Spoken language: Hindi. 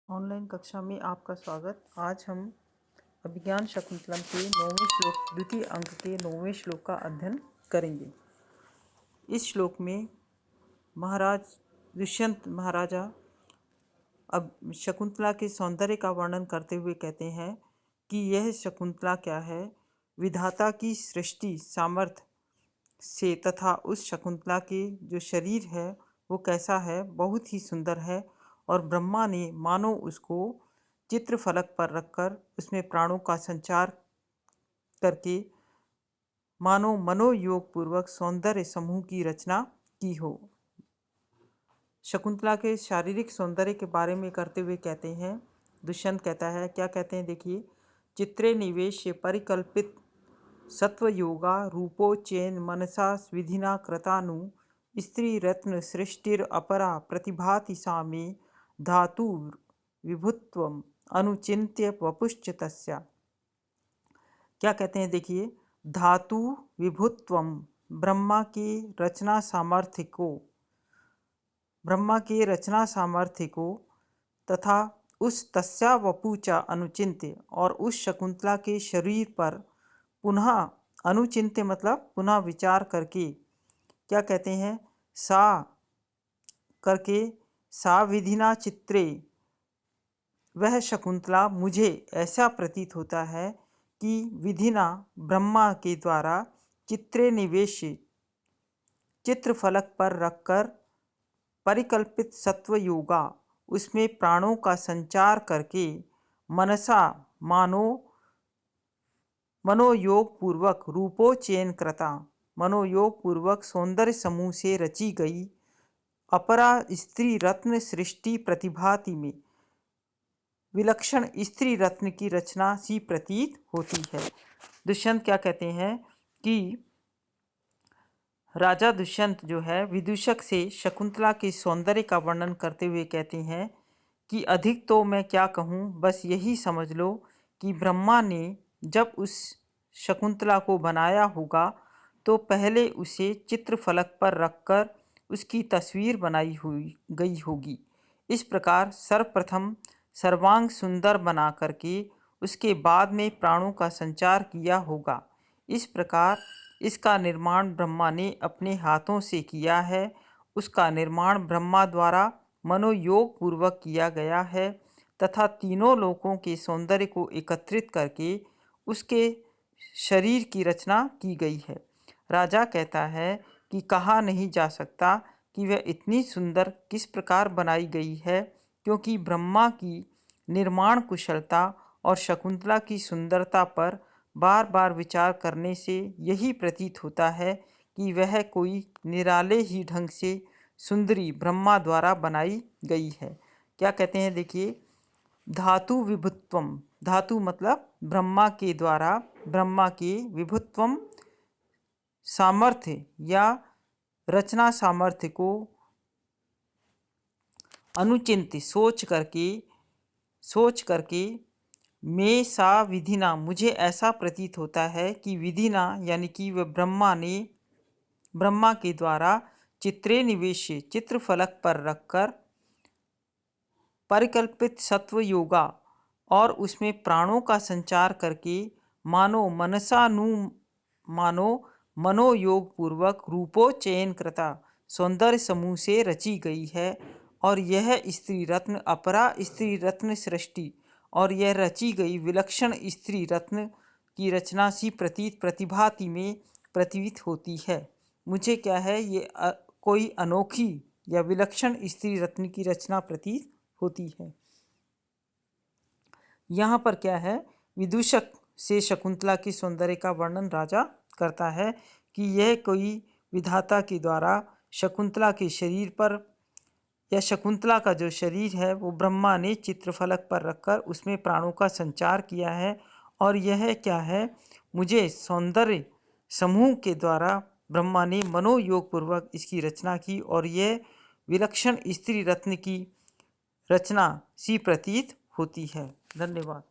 ऑनलाइन कक्षा में आपका स्वागत। आज हम अभिज्ञान शकुंतलम के 9वें श्लोक द्वितीय अंक के 9वें श्लोक का अध्ययन करेंगे। इस श्लोक में महाराज दुष्यंत महाराजा अब शकुंतला के सौंदर्य का वर्णन करते हुए कहते हैं कि यह शकुंतला क्या है, विधाता की सृष्टि सामर्थ्य से तथा उस शकुंतला के जो शरीर है वो कैसा है, बहुत ही सुंदर है। और ब्रह्मा ने मानो उसको चित्रफलक पर रखकर उसमें प्राणों का संचार करके मानो मनोयोग पूर्वक सौंदर्य समूह की रचना की हो। शकुंतला के शारीरिक सौंदर्य के बारे में करते हुए कहते हैं, दुष्यंत कहता है, क्या कहते हैं देखिए, चित्रे निवेश परिकल्पित सत्वयोगा रूपोच्चैन मनसा विधिना कृतानु स्त्री रत्न सृष्टिर अपरा प्रतिभाति सा मे धातु विभुत्वम अनुचिन्त्य वपुश्च तस्या। क्या कहते हैं देखिए, धातु विभुत्वम ब्रह्मा के रचना सामर्थ्य को तथा उस तस्या वपुचा अनुचिन्त्य और उस शकुंतला के शरीर पर पुनः अनुचिन्त्य मतलब पुनः विचार करके, क्या कहते हैं, सा विधिना चित्रे, वह शकुंतला मुझे ऐसा प्रतीत होता है कि विधिना ब्रह्मा के द्वारा चित्रे निवेश चित्रफलक पर रखकर परिकल्पित सत्व योगा उसमें प्राणों का संचार करके मनसा मनोयोग पूर्वक रूपोच्चैन कृता मनोयोग पूर्वक सौंदर्य समूह से रची गई अपरा स्त्री रत्न सृष्टि प्रतिभाति में विलक्षण स्त्री रत्न की रचना सी प्रतीत होती है। दुष्यंत क्या कहते हैं कि राजा दुष्यंत जो है विदूषक से शकुंतला के सौंदर्य का वर्णन करते हुए कहते हैं कि अधिक तो मैं क्या कहूँ, बस यही समझ लो कि ब्रह्मा ने जब उस शकुंतला को बनाया होगा तो पहले उसे चित्रफलक पर रखकर उसकी तस्वीर बनाई गई होगी। इस प्रकार सर्वप्रथम सर्वांग सुंदर बना करके उसके बाद में प्राणों का संचार किया होगा। इस प्रकार इसका निर्माण ब्रह्मा ने अपने हाथों से किया है। उसका निर्माण ब्रह्मा द्वारा मनोयोग पूर्वक किया गया है तथा तीनों लोकों के सौंदर्य को एकत्रित करके उसके शरीर की रचना की गई है। राजा कहता है कि कहा नहीं जा सकता कि वह इतनी सुंदर किस प्रकार बनाई गई है, क्योंकि ब्रह्मा की निर्माण कुशलता और शकुंतला की सुंदरता पर बार बार विचार करने से यही प्रतीत होता है कि वह कोई निराले ही ढंग से सुंदरी ब्रह्मा द्वारा बनाई गई है। क्या कहते हैं देखिए, धातु विभुत्वम, धातु मतलब ब्रह्मा के द्वारा ब्रह्मा के विभुत्वम सामर्थ्य या रचना सामर्थ्य को अनुचिंत सोच करके में सा विधिना, मुझे ऐसा प्रतीत होता है कि विधिना यानी कि वह ब्रह्मा के द्वारा चित्रे निवेश चित्रफलक पर रखकर परिकल्पित सत्व योगा और उसमें प्राणों का संचार करके मानो मनोयोग पूर्वक रूपोच्चयन कृता सौंदर्य समूह से रची गई है। और यह स्त्री रत्न अपरा स्त्री रत्न सृष्टि और यह रची गई विलक्षण स्त्री रत्न की रचना सी प्रतिभाति में प्रतीत होती है। मुझे क्या है, ये कोई अनोखी या विलक्षण स्त्री रत्न की रचना प्रतीत होती है। यहाँ पर क्या है, विदूषक से शकुंतला की सौंदर्य का वर्णन राजा करता है कि यह कोई विधाता के द्वारा शकुंतला के शरीर पर या शकुंतला का जो शरीर है वो ब्रह्मा ने चित्रफलक पर रखकर उसमें प्राणों का संचार किया है। और यह क्या है, मुझे सौंदर्य समूह के द्वारा ब्रह्मा ने मनोयोग पूर्वक इसकी रचना की और यह विलक्षण स्त्री रत्न की रचना सी प्रतीत होती है। धन्यवाद।